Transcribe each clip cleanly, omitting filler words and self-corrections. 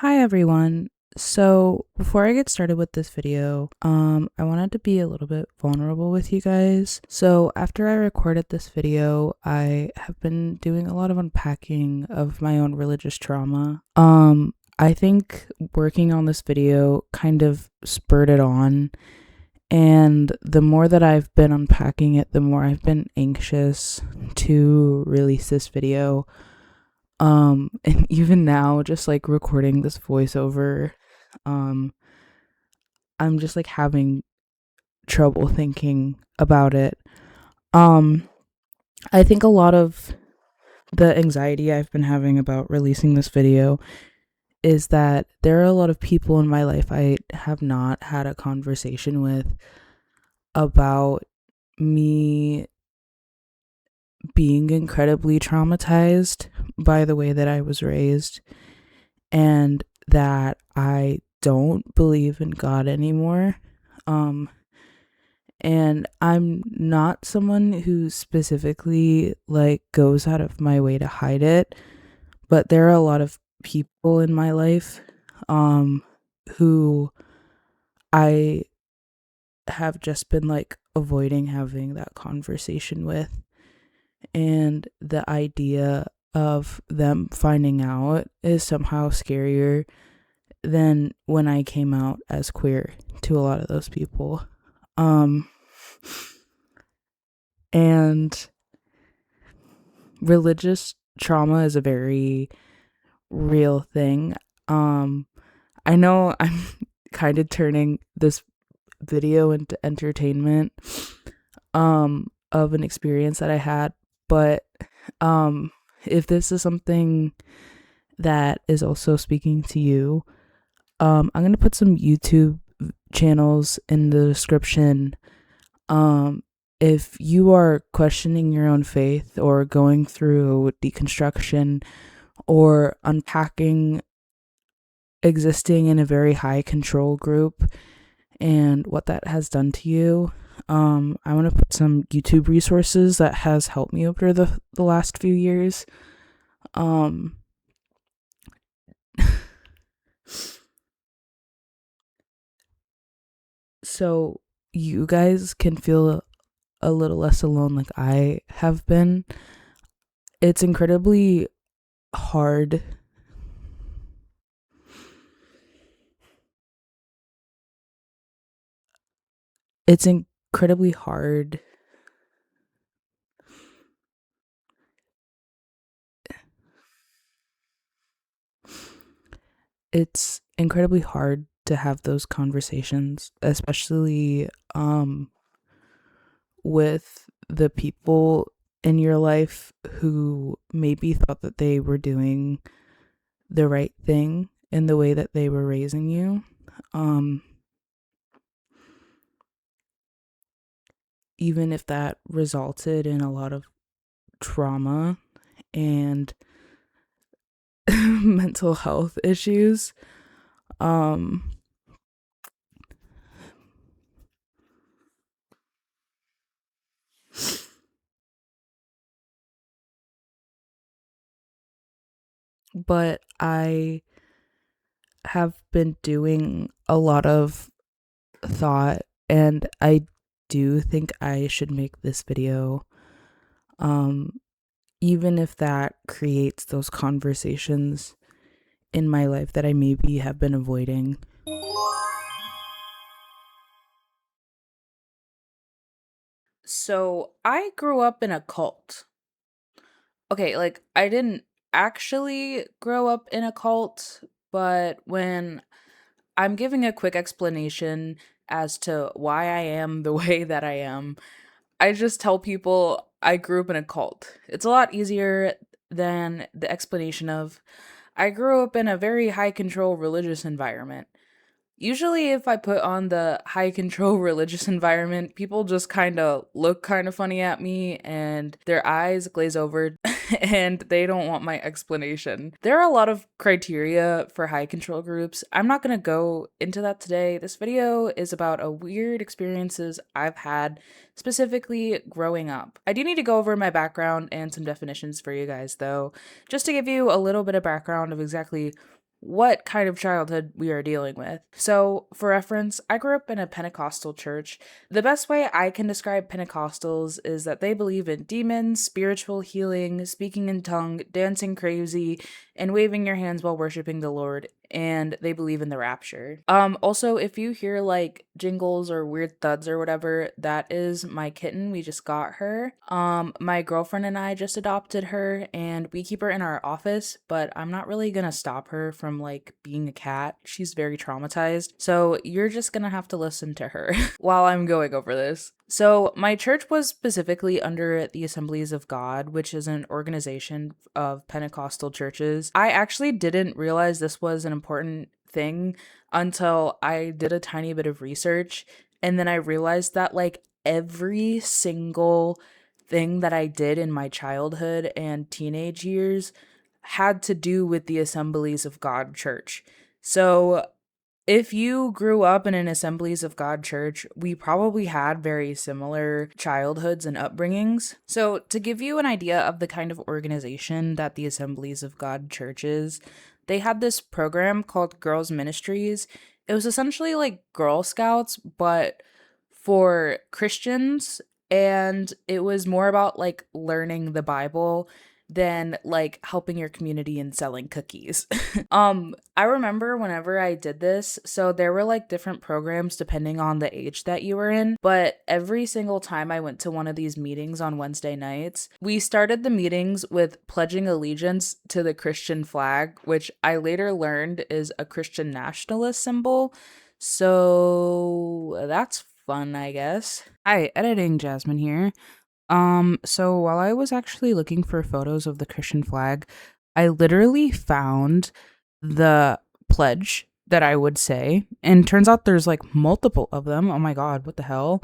Hi everyone. So before I get started with this video, I wanted to be a little bit vulnerable with you guys. So after I recorded this video, I have been doing a lot of unpacking of my own religious trauma. I think working on this video kind of spurred it on, and the more that I've been unpacking it, the more I've been anxious to release this video. And even now, just like recording this voiceover, um, I'm just like having trouble thinking about it. Um, I think a lot of the anxiety I've been having about releasing this video is that there are a lot of people in my life I have not had a conversation with about me being incredibly traumatized by the way that I was raised, and that I don't believe in God anymore. Um, and I'm not someone who specifically like goes out of my way to hide it, but there are a lot of people in my life who I have just been like avoiding having that conversation with, and the idea of them finding out is somehow scarier than when I came out as queer to a lot of those people. Um, and religious trauma is a very real thing. Um, I know I'm kind of turning this video into entertainment of an experience that I had, but if this is something that is also speaking to you, I'm gonna put some YouTube channels in the description. Um, if you are questioning your own faith or going through deconstruction or unpacking existing in a very high control group and what that has done to you, I want to put some YouTube resources that has helped me over the last few years. Um, so you guys can feel a little less alone like I have been. It's incredibly hard. It's incredibly hard. It's incredibly hard to have those conversations, especially with the people in your life who maybe thought that they were doing the right thing in the way that they were raising you. Um, Even if that resulted in a lot of trauma and mental health issues. Um, but I have been doing a lot of thought, and I do think I should make this video. Um, Even if that creates those conversations in my life that I maybe have been avoiding. So I grew up in a cult. Okay, like I didn't actually grow up in a cult, but when I'm giving a quick explanation as to why I am the way that I am, I just tell people I grew up in a cult. It's a lot easier than the explanation of I grew up in a very high control religious environment. Usually, if I put on the high control religious environment, people just kind of look kind of funny at me and their eyes glaze over and they don't want my explanation. There are a lot of criteria for high control groups. I'm not going to go into that today. This video is about a weird experiences I've had specifically growing up. I do need to go over my background and some definitions for you guys though, just to give you a little bit of background of exactly what kind of childhood we are dealing with. So, for reference, I grew up in a Pentecostal church. The best way I can describe Pentecostals is that they believe in demons, spiritual healing, speaking in tongue, dancing crazy, and waving your hands while worshiping the Lord, and they believe in the rapture. Also, if you hear like jingles or weird thuds or whatever, that is my kitten. We just got her. My girlfriend and I just adopted her, and we keep her in our office, but I'm not really gonna stop her from like being a cat. She's very traumatized, so you're just gonna have to listen to her while I'm going over this. So, my church was specifically under the Assemblies of God, which is an organization of Pentecostal churches. I actually didn't realize this was an important thing until I did a tiny bit of research, and then I realized that like every single thing that I did in my childhood and teenage years had to do with the Assemblies of God church. So, if you grew up in an Assemblies of God church, we probably had very similar childhoods and upbringings. So, to give you an idea of the kind of organization that the Assemblies of God church is, they had this program called Girls Ministries. It was essentially like Girl Scouts, but for Christians, and it was more about like learning the Bible than like helping your community and selling cookies. I remember whenever I did this, so there were like different programs depending on the age that you were in, but every single time I went to one of these meetings on Wednesday nights, we started the meetings with pledging allegiance to the Christian flag, which I later learned is a Christian nationalist symbol. So that's fun, I guess. Hi, editing Jasmine here. So while I was actually looking for photos of the Christian flag, I literally found the pledge that I would say, and turns out there's like multiple of them. Oh my god, what the hell?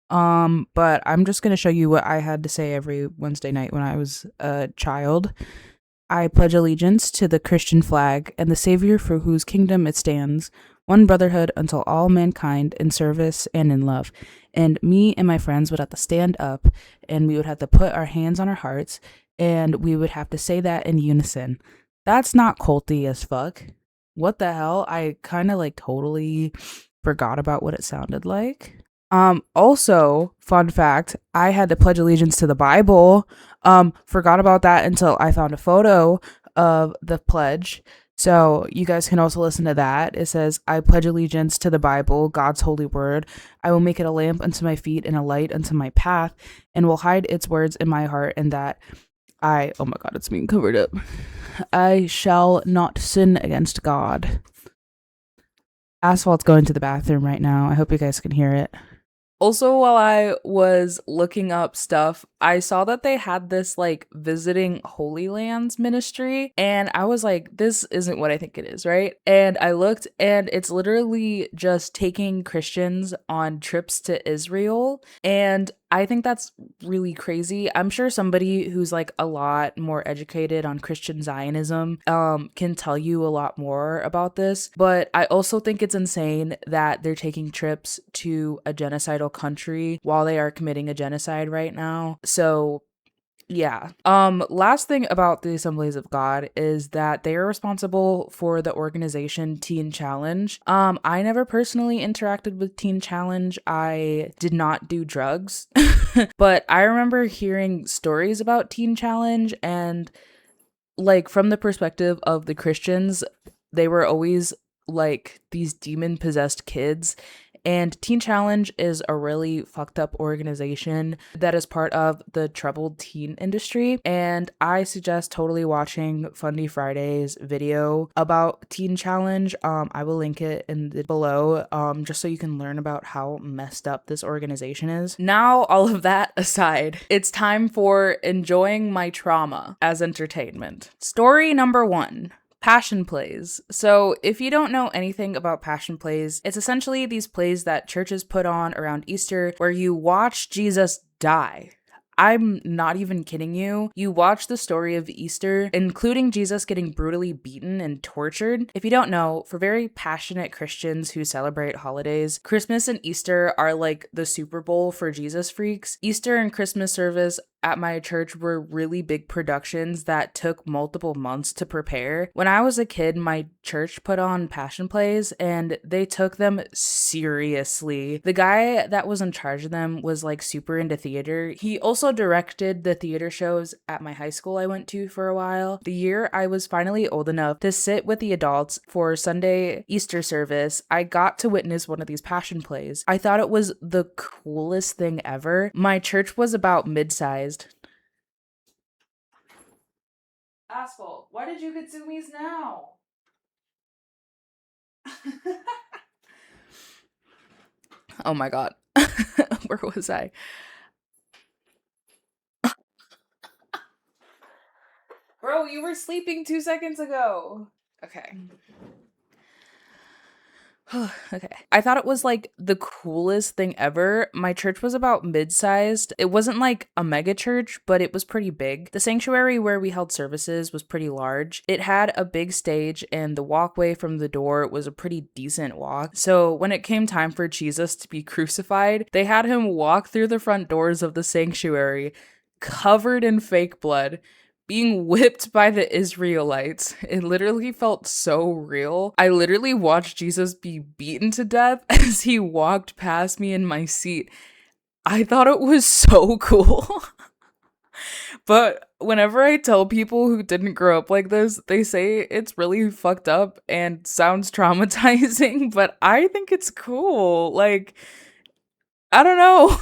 But I'm just gonna show you what I had to say every Wednesday night when I was a child. I pledge allegiance to the Christian flag and the Savior for whose kingdom it stands, one brotherhood until all mankind, in service and in love. And me and my friends would have to stand up, and we would have to put our hands on our hearts, and we would have to say that in unison. That's not culty as fuck. What the hell? I kind of like totally forgot about what it sounded like. Also, fun fact, I had to pledge allegiance to the Bible. Forgot about that until I found a photo of the pledge. So you guys can also listen to that. It says, I pledge allegiance to the Bible, God's holy word. I will make it a lamp unto my feet and a light unto my path, and will hide its words in my heart, and that oh my god, it's being covered up. I shall not sin against God. Asphalt's going to the bathroom right now. I hope you guys can hear it. Also, while I was looking up stuff, I saw that they had this like visiting Holy Lands ministry, and I was like, this isn't what I think it is, right? And I looked, and it's literally just taking Christians on trips to Israel, and I think that's really crazy. I'm sure somebody who's like a lot more educated on Christian Zionism can tell you a lot more about this, but I also think it's insane that they're taking trips to a genocidal country while they are committing a genocide right now. So yeah. Last thing about the Assemblies of God is that they are responsible for the organization Teen Challenge. I never personally interacted with Teen Challenge. I did not do drugs. But I remember hearing stories about Teen Challenge, and like from the perspective of the Christians, they were always like these demon possessed kids. And Teen Challenge is a really fucked up organization that is part of the troubled teen industry. And I suggest totally watching Fundie Friday's video about Teen Challenge. I will link it below, just so you can learn about how messed up this organization is. Now, all of that aside, it's time for enjoying my trauma as entertainment. Story number 1. Passion plays. So if you don't know anything about passion plays, it's essentially these plays that churches put on around Easter where you watch Jesus die. I'm not even kidding you. You watch the story of Easter, including Jesus getting brutally beaten and tortured. If you don't know, for very passionate Christians who celebrate holidays, Christmas and Easter are like the Super Bowl for Jesus freaks. Easter and Christmas service at my church were really big productions that took multiple months to prepare. When I was a kid, my church put on passion plays and they took them seriously. The guy that was in charge of them was like super into theater. He also directed the theater shows at my high school I went to for a while. The year I was finally old enough to sit with the adults for Sunday Easter service, I got to witness one of these passion plays. I thought it was the coolest thing ever. My church was about mid-sized. Asshole, why did you get zoomies now? Oh my god. Where was I? Bro, you were sleeping 2 seconds ago. Okay. Okay. I thought it was like the coolest thing ever. My church was about mid-sized. It wasn't like a mega church, but it was pretty big. The sanctuary where we held services was pretty large. It had a big stage and the walkway from the door was a pretty decent walk. So when it came time for Jesus to be crucified, they had him walk through the front doors of the sanctuary covered in fake blood, being whipped by the Israelites. It literally felt so real. I literally watched Jesus be beaten to death as he walked past me in my seat. I thought it was so cool. But whenever I tell people who didn't grow up like this, they say it's really fucked up and sounds traumatizing, but I think it's cool. Like, I don't know.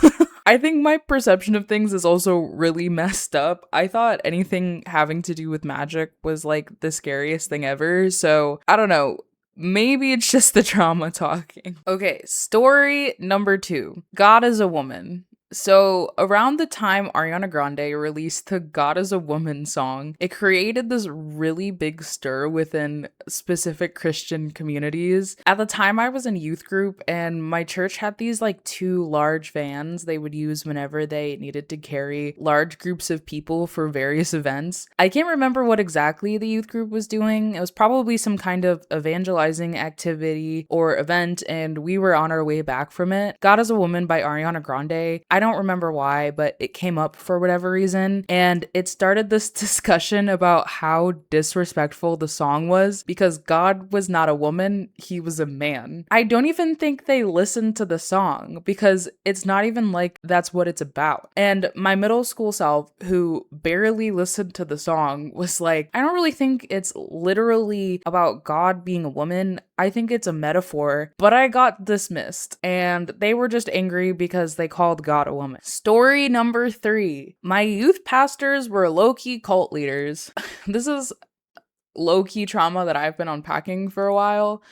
I think my perception of things is also really messed up. I thought anything having to do with magic was like the scariest thing ever. So I don't know. Maybe it's just the trauma talking. Okay, story number 2. God is a woman. So, around the time Ariana Grande released the God is a Woman song, it created this really big stir within specific Christian communities. At the time, I was in youth group, and my church had these like 2 large vans they would use whenever they needed to carry large groups of people for various events. I can't remember what exactly the youth group was doing. It was probably some kind of evangelizing activity or event, and we were on our way back from it. God is a Woman by Ariana Grande. I don't remember why, but it came up for whatever reason, and it started this discussion about how disrespectful the song was because God was not a woman, he was a man. I don't even think they listened to the song because it's not even like that's what it's about. And my middle school self, who barely listened to the song, was like, I don't really think it's literally about God being a woman. I think it's a metaphor, but I got dismissed, and they were just angry because they called God a woman. Story number 3. My youth pastors were low-key cult leaders. This is low-key trauma that I've been unpacking for a while.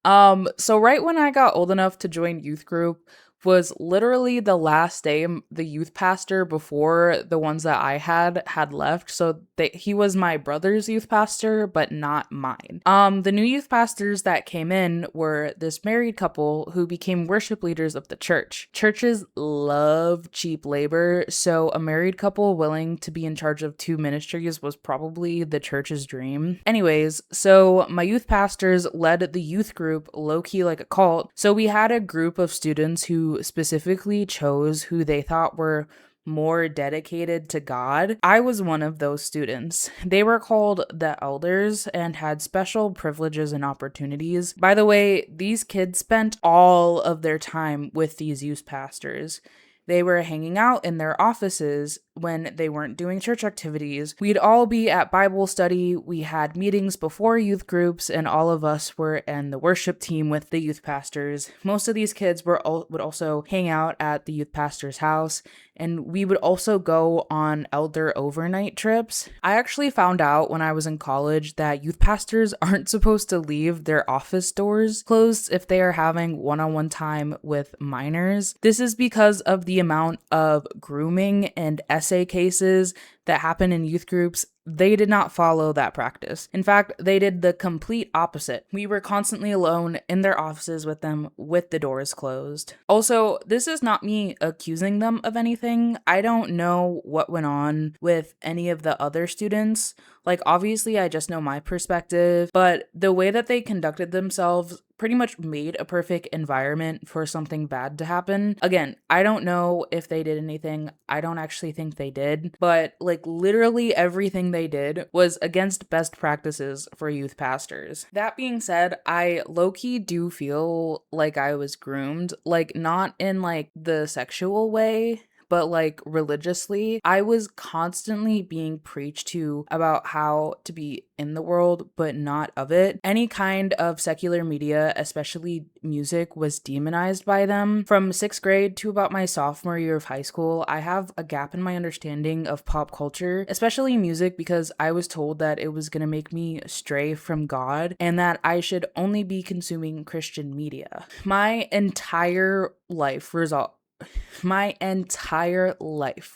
So right when I got old enough to join youth group was literally the last day the youth pastor before the ones that I had left. So he was my brother's youth pastor, but not mine. The new youth pastors that came in were this married couple who became worship leaders of the church. Churches love cheap labor, so a married couple willing to be in charge of 2 ministries was probably the church's dream. Anyways, so my youth pastors led the youth group low-key like a cult. So we had a group of students who specifically chose who they thought were more dedicated to God. I was one of those students. They were called the elders and had special privileges and opportunities. By the way, these kids spent all of their time with these youth pastors. They were hanging out in their offices when they weren't doing church activities. We'd all be at Bible study. We had meetings before youth groups, and all of us were in the worship team with the youth pastors. Most of these kids would also hang out at the youth pastor's house, and we would also go on elder overnight trips. I actually found out when I was in college that youth pastors aren't supposed to leave their office doors closed if they are having one-on-one time with minors. This is because of the amount of grooming and essay cases that happen in youth groups. They did not follow that practice. In fact, they did the complete opposite. We were constantly alone in their offices with them with the doors closed. Also, this is not me accusing them of anything. I don't know what went on with any of the other students Like, obviously, I just know my perspective, but the way that they conducted themselves pretty much made a perfect environment for something bad to happen. Again, I don't know if they did anything. I don't actually think they did, but like literally everything they did was against best practices for youth pastors. That being said, I low-key do feel like I was groomed, like not in like the sexual way, but like religiously, I was constantly being preached to about how to be in the world, but not of it. Any kind of secular media, especially music, was demonized by them. From 6th grade to about my sophomore year of high school, I have a gap in my understanding of pop culture, especially music, because I was told that it was gonna make me stray from God and that I should only be consuming Christian media. My entire life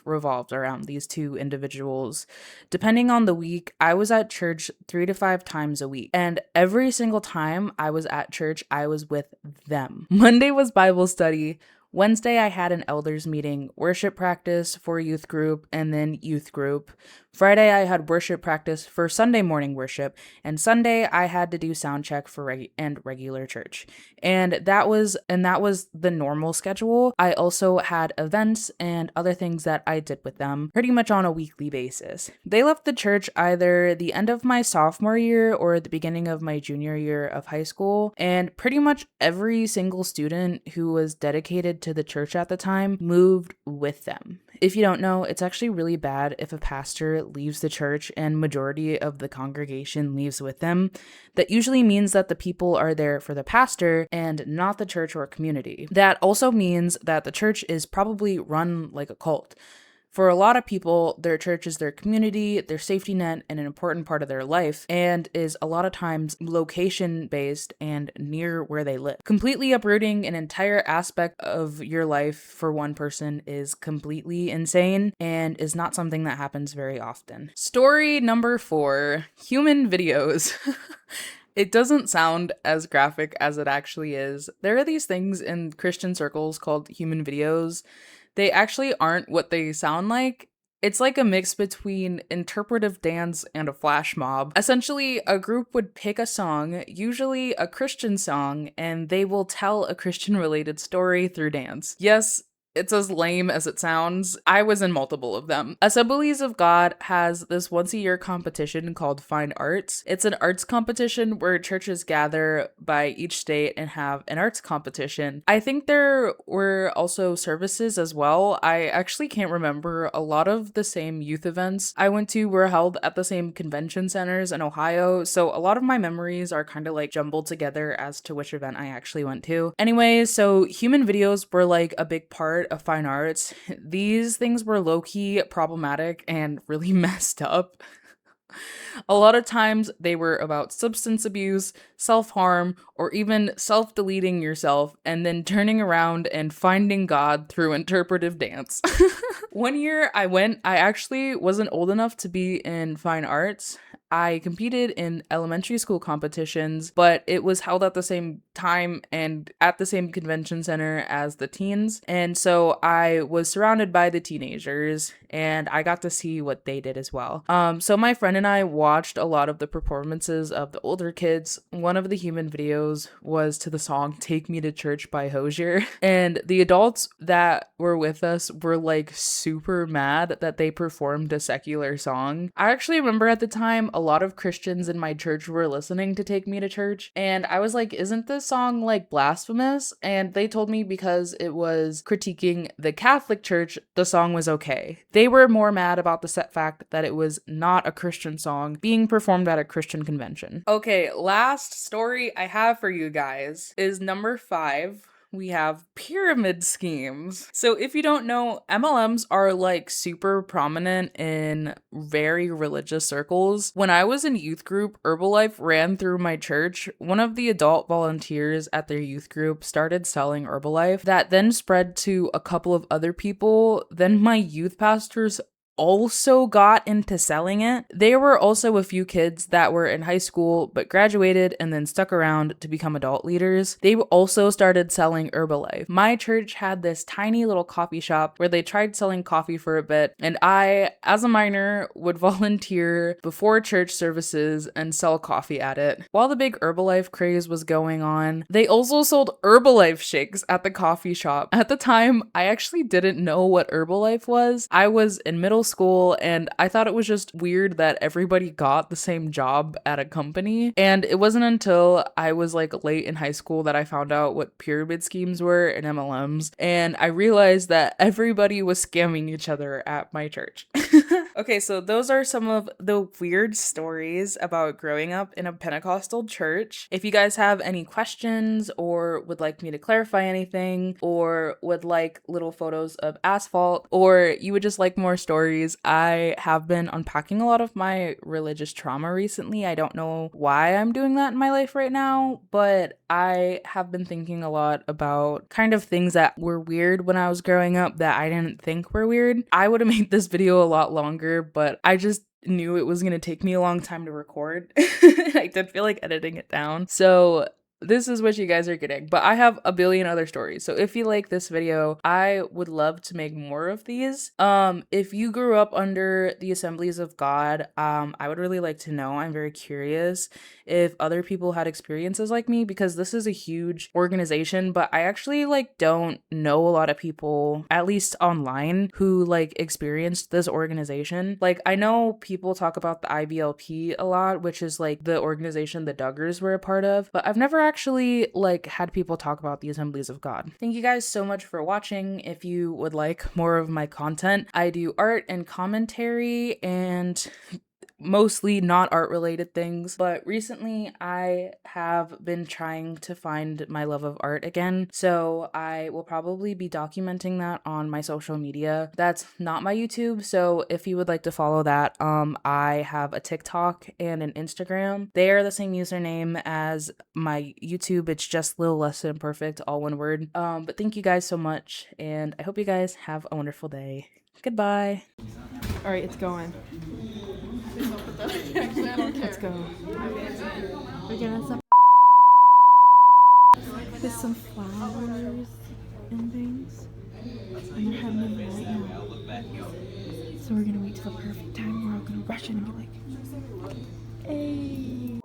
revolved around these two individuals. Depending on the week, I was at church 3 to 5 times a week. And every single time I was at church, I was with them. Monday was Bible study. Wednesday, I had an elders meeting, worship practice for youth group, and then youth group. Friday, I had worship practice for Sunday morning worship, and Sunday I had to do sound check for regular church. And that was the normal schedule. I also had events and other things that I did with them pretty much on a weekly basis. They left the church either the end of my sophomore year or the beginning of my junior year of high school, and pretty much every single student who was dedicated to the church at the time moved with them. If you don't know, it's actually really bad if a pastor leaves the church and majority of the congregation leaves with them. That usually means that the people are there for the pastor and not the church or community. That also means that the church is probably run like a cult. For a lot of people, their church is their community, their safety net, and an important part of their life, and is a lot of times location-based and near where they live. Completely uprooting an entire aspect of your life for one person is completely insane and is not something that happens very often. Story number 4, human videos. It doesn't sound as graphic as it actually is. There are these things in Christian circles called human videos. They actually aren't what they sound like. It's like a mix between interpretive dance and a flash mob. Essentially, a group would pick a song, usually a Christian song, and they will tell a Christian-related story through dance. Yes, it's as lame as it sounds. I was in multiple of them. Assemblies of God has this once-a-year competition called Fine Arts. It's an arts competition where churches gather by each state and have an arts competition. I think there were also services as well. I actually can't remember. A lot of the same youth events I went to were held at the same convention centers in Ohio, so a lot of my memories are kind of like jumbled together as to which event I actually went to. Anyways, so human videos were like a big part of fine arts. These things were low-key problematic and really messed up. A lot of times they were about substance abuse, self-harm, or even self-deleting yourself and then turning around and finding God through interpretive dance. One year I actually wasn't old enough to be in fine arts. I competed in elementary school competitions, but it was held at the same time and at the same convention center as the teens. And so I was surrounded by the teenagers and I got to see what they did as well. So my friend and I watched a lot of the performances of the older kids. One of the human videos was to the song Take Me to Church by Hosier. And the adults that were with us were like super mad that they performed a secular song. I actually remember at the time a lot of Christians in my church were listening to Take Me to Church, and I was like, isn't this song like blasphemous? And they told me because it was critiquing the Catholic Church, the song was okay. They were more mad about the set fact that it was not a Christian song being performed at a Christian convention. Okay, last story I have for you guys is number 5. We have pyramid schemes. So if you don't know, MLMs are like super prominent in very religious circles. When I was in youth group, Herbalife ran through my church. One of the adult volunteers at their youth group started selling Herbalife. That then spread to a couple of other people. Then my youth pastors also got into selling it. There were also a few kids that were in high school but graduated and then stuck around to become adult leaders. They also started selling Herbalife. My church had this tiny little coffee shop where they tried selling coffee for a bit, and I, as a minor, would volunteer before church services and sell coffee at it. While the big Herbalife craze was going on, they also sold Herbalife shakes at the coffee shop. At the time, I actually didn't know what Herbalife was. I was in middle school and I thought it was just weird that everybody got the same job at a company. And it wasn't until I was like late in high school that I found out what pyramid schemes were and MLMs. And I realized that everybody was scamming each other at my church. Okay, so those are some of the weird stories about growing up in a Pentecostal church. If you guys have any questions or would like me to clarify anything or would like little photos of asphalt or you would just like more stories, I have been unpacking a lot of my religious trauma recently. I don't know why I'm doing that in my life right now, but I have been thinking a lot about kind of things that were weird when I was growing up that I didn't think were weird. I would have made this video a lot longer, but I just knew it was going to take me a long time to record. I did feel like editing it down. So this is what you guys are getting, but I have a billion other stories. So if you like this video, I would love to make more of these. If you grew up under the Assemblies of God, I would really like to know. I'm very curious if other people had experiences like me, because this is a huge organization, but I actually like don't know a lot of people, at least online, who like experienced this organization. Like I know people talk about the IBLP a lot, which is like the organization the Duggars were a part of, but I've never actually like had people talk about the Assemblies of God. Thank you guys so much for watching. If you would like more of my content, I do art and commentary and mostly not art related things, but recently I have been trying to find my love of art again, so I will probably be documenting that on my social media. That's not my YouTube, so if you would like to follow that, I have a TikTok and an Instagram. They are the same username as my YouTube. It's just Little Less Than Perfect, all one word. But thank you guys so much, and I hope you guys have a wonderful day. Goodbye. All right, it's going. Actually, I don't care. Let's go. We're gonna there's some flowers and things, and they're having them right now. So we're gonna wait till the perfect time. We're all gonna rush in and be like, "Hey!"